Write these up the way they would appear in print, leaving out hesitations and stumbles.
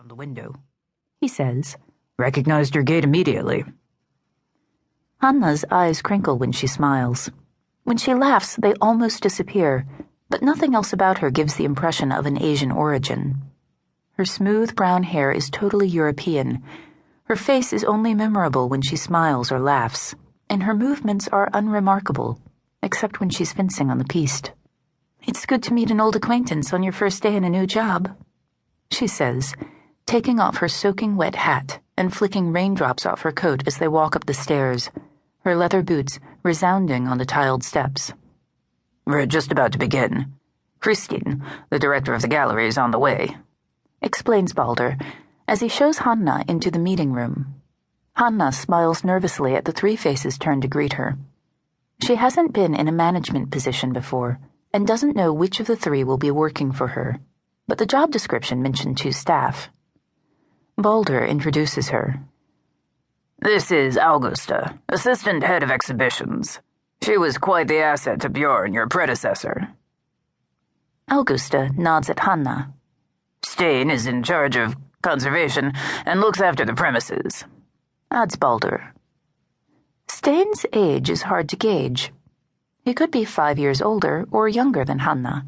the window, he says. Recognized your gait immediately. Hanna's eyes crinkle when she smiles. When she laughs, they almost disappear, but nothing else about her gives the impression of an Asian origin. Her smooth brown hair is totally European. Her face is only memorable when she smiles or laughs, and her movements are unremarkable, except when she's fencing on the piste. "It's good to meet an old acquaintance on your first day in a new job," she says, taking off her soaking wet hat and flicking raindrops off her coat as they walk up the stairs, her leather boots resounding on the tiled steps. "We're just about to begin. Christine, the director of the gallery, is on the way," explains Balder, as he shows Hanna into the meeting room. Hanna smiles nervously at the three faces turned to greet her. She hasn't been in a management position before, and doesn't know which of the three will be working for her, but the job description mentioned 2 staff. Balder introduces her. "This is Augusta, assistant head of exhibitions. She was quite the asset to Bjorn, your predecessor." Augusta nods at Hanna. "Stein is in charge of conservation and looks after the premises," adds Balder. Stein's age is hard to gauge. He could be 5 years older or younger than Hanna.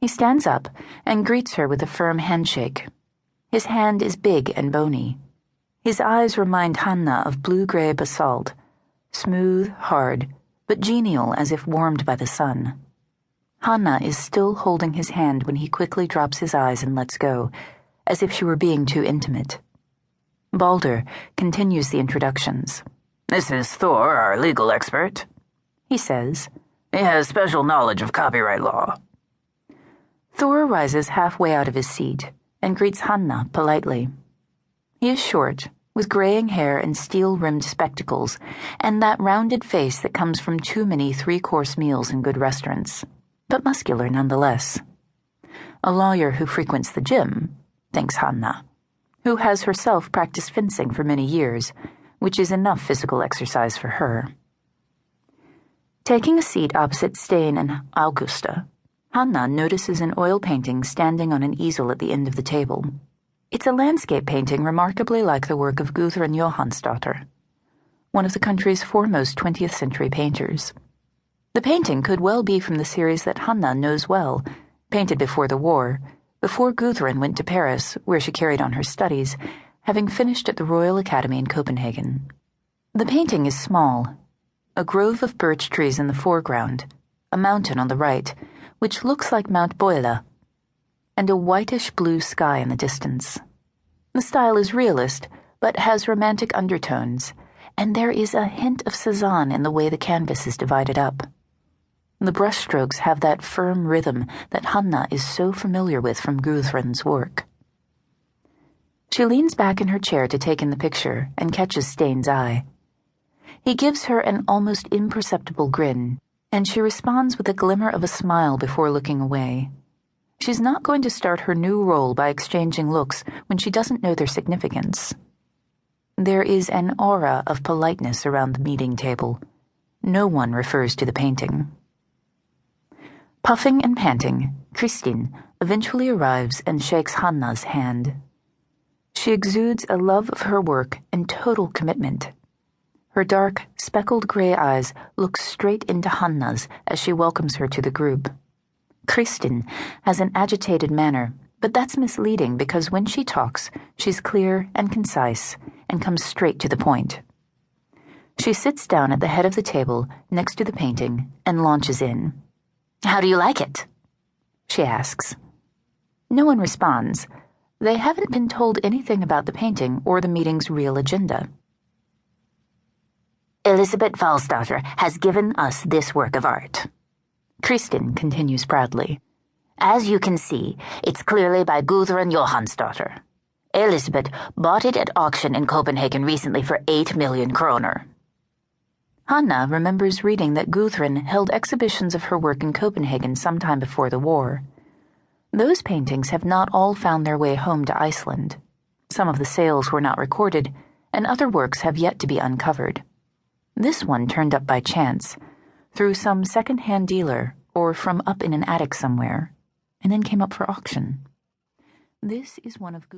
He stands up and greets her with a firm handshake. His hand is big and bony. His eyes remind Hanna of blue-gray basalt, smooth, hard, but genial as if warmed by the sun. Hanna is still holding his hand when he quickly drops his eyes and lets go, as if she were being too intimate. Balder continues the introductions. "This is Thor, our legal expert," he says. "He has special knowledge of copyright law." Thor rises halfway out of his seat and greets Hanna politely. He is short, with graying hair and steel-rimmed spectacles, and that rounded face that comes from too many 3-course meals in good restaurants, but muscular nonetheless. A lawyer who frequents the gym, thinks Hanna, who has herself practiced fencing for many years, which is enough physical exercise for her. Taking a seat opposite Stein and Augusta, Hanna notices an oil painting standing on an easel at the end of the table. It's a landscape painting remarkably like the work of Gudrun Johansdottir, one of the country's foremost 20th century painters. The painting could well be from the series that Hanna knows well, painted before the war, before Gudrun went to Paris, where she carried on her studies, having finished at the Royal Academy in Copenhagen. The painting is small, a grove of birch trees in the foreground, a mountain on the right, which looks like Mount Boila, and a whitish-blue sky in the distance. The style is realist, but has romantic undertones, and there is a hint of Cezanne in the way the canvas is divided up. The brushstrokes have that firm rhythm that Hanna is so familiar with from Gudrun's work. She leans back in her chair to take in the picture and catches Stein's eye. He gives her an almost imperceptible grin, and she responds with a glimmer of a smile before looking away. She's not going to start her new role by exchanging looks when she doesn't know their significance. There is an aura of politeness around the meeting table. No one refers to the painting. Puffing and panting, Christine eventually arrives and shakes Hanna's hand. She exudes a love of her work and total commitment. Her dark, speckled gray eyes look straight into Hanna's as she welcomes her to the group. Christine has an agitated manner, but that's misleading because when she talks, she's clear and concise and comes straight to the point. She sits down at the head of the table next to the painting and launches in. "How do you like it?" she asks. No one responds. They haven't been told anything about the painting or the meeting's real agenda. "Elisabeth Valsdottir has given us this work of art," Christine continues proudly. "As you can see, it's clearly by Gudrun Johansdottir. Elisabeth bought it at auction in Copenhagen recently for 8 million kroner. Hanna remembers reading that Gudrun held exhibitions of her work in Copenhagen sometime before the war. Those paintings have not all found their way home to Iceland. Some of the sales were not recorded, and other works have yet to be uncovered. This one turned up by chance, through some second-hand dealer or from up in an attic somewhere, and then came up for auction. This is one of